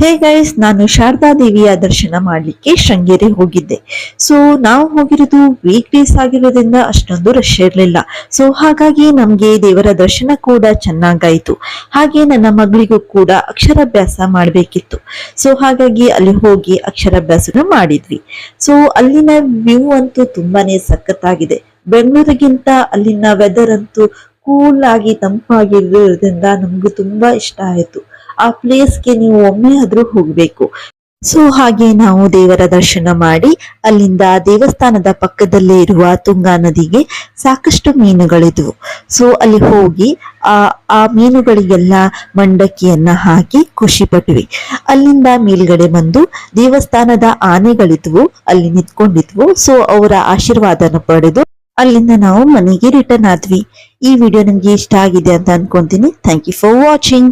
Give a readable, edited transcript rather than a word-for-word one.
Hey guys, ನಾನು ಶಾರದಾ ದೇವಿಯ ದರ್ಶನ ಮಾಡ್ಲಿಕ್ಕೆ ಶೃಂಗೇರಿ ಹೋಗಿದ್ದೆ. ಸೊ ನಾವು ಹೋಗಿರೋದು ವೀಕ್ ಡೇಸ್ ಆಗಿರೋದ್ರಿಂದ ಅಷ್ಟೊಂದು ರಶ್ ಇರಲಿಲ್ಲ. ಸೊ ಹಾಗಾಗಿ ನಮ್ಗೆ ದೇವರ ದರ್ಶನ ಕೂಡ ಚೆನ್ನಾಗಾಯ್ತು. ಹಾಗೆ ನನ್ನ ಮಗಳಿಗೂ ಕೂಡ ಅಕ್ಷರಾಭ್ಯಾಸ ಮಾಡ್ಬೇಕಿತ್ತು. ಸೊ ಹಾಗಾಗಿ ಅಲ್ಲಿ ಹೋಗಿ ಅಕ್ಷರಾಭ್ಯಾಸನ ಮಾಡಿದ್ವಿ. ಸೊ ಅಲ್ಲಿನ ವ್ಯೂ ಅಂತೂ ತುಂಬಾನೇ ಸಖತ್ತಾಗಿದೆ. ಬೆಂಗಳೂರಿಗಿಂತ ಅಲ್ಲಿನ ವೆದರ್ ಅಂತೂ ಕೂಲ್ ಆಗಿ ತಂಪಾಗಿರೋದ್ರಿಂದ ನಮ್ಗೆ ತುಂಬಾ ಇಷ್ಟ ಆಯ್ತು. ಆ ಪ್ಲೇಸ್ಗೆ ನೀವು ಒಮ್ಮೆ ಆದ್ರೂ ಹೋಗ್ಬೇಕು. ಸೊ ಹಾಗೆ ನಾವು ದೇವರ ದರ್ಶನ ಮಾಡಿ ಅಲ್ಲಿಂದ ದೇವಸ್ಥಾನದ ಪಕ್ಕದಲ್ಲೇ ಇರುವ ತುಂಗಾ ನದಿಗೆ ಸಾಕಷ್ಟು ಮೀನುಗಳಿದ್ವು. ಸೊ ಅಲ್ಲಿ ಹೋಗಿ ಆ ಮೀನುಗಳಿಗೆಲ್ಲ ಮಂಡಕ್ಕಿಯನ್ನ ಹಾಕಿ ಖುಷಿ ಪಟ್ವಿ. ಅಲ್ಲಿಂದ ಮೇಲ್ಗಡೆ ಬಂದು ದೇವಸ್ಥಾನದ ಆನೆಗಳಿದ್ವು, ಅಲ್ಲಿ ನಿಂತ್ಕೊಂಡಿದ್ವು. ಸೊ ಅವರ ಆಶೀರ್ವಾದನ ಪಡೆದು ಅಲ್ಲಿಂದ ನಾವು ಮನೆಗೆ ರಿಟರ್ನ್ ಆದ್ವಿ. ಈ ವಿಡಿಯೋ ನಿಮ್ಗೆ ಇಷ್ಟ ಆಗಿದೆ ಅಂತ ಅನ್ಕೊಂತೀನಿ. Thank you for watching.